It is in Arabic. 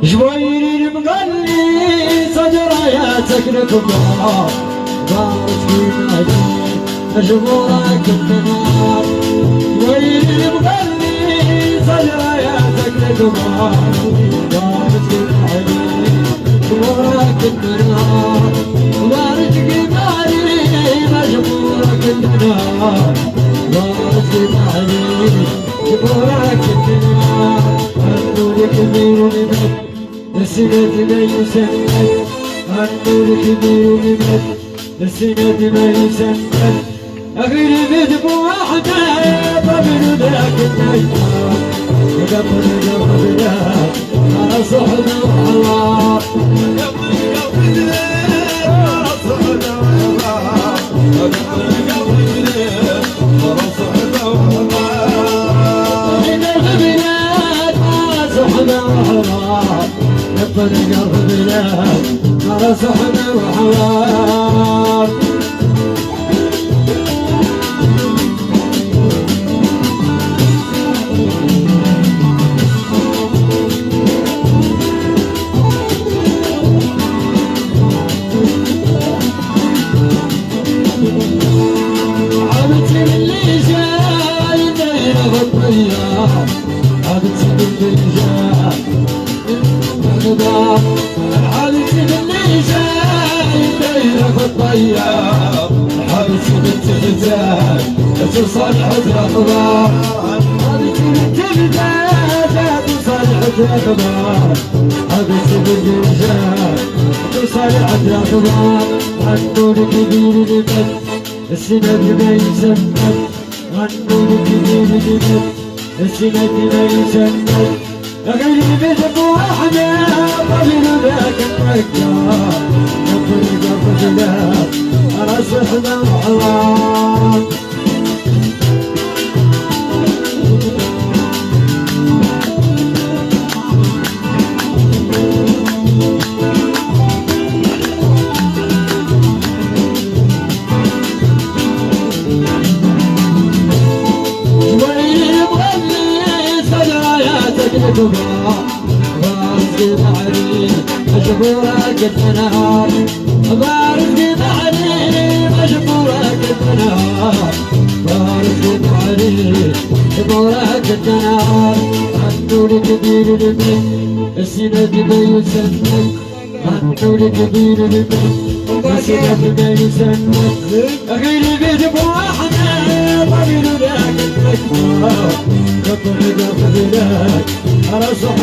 جويري المغني صدرياتك الكبار بارك في نادي مجبورك النهار جويري المغني صدرياتك الكبار بارك في نادي مجبورك النهار بارك في نادي مجبورك النهار بارك في نادي مجبورك النهار النور كبير لمن السنة ما يسمى النور كبير لمن السنة ما يسمى أغير بدموع حدايب من ذاك النجار قبل قبلنا على صحنا وحوار قبل قبلنا على صحنا وحوار قبل قبلنا على صحنا وحوار من البلاد على صحنا وحوار قبل قبلنا على صحنا وحوار حبيبتي باللي جاي حبيبتي باللي جاي دايرة في الطيار حبيبتي بنت الغزال توصل حجرة كبار حبيبتي بنت الغزال توصل حجرة كبار حبيبتي باللي جاي توصل حجرة كبار النور كبير لمن السنة ما يسمى النور كبير لمن السنة ما يسمى غير بدموع حنان طبيل ذاك النجار قبل قبلنا على صحنا وحوار بارك بعلي مجبورك النهار بارك بعلي مجبورك النهار بارك بعلي مجبورك النهار النور كبير لمن السنة ما يسمى النور كبير لمن السنة ما يسمى غير بدموع حنان طويل ذاك النجار قبل قبلك على صحة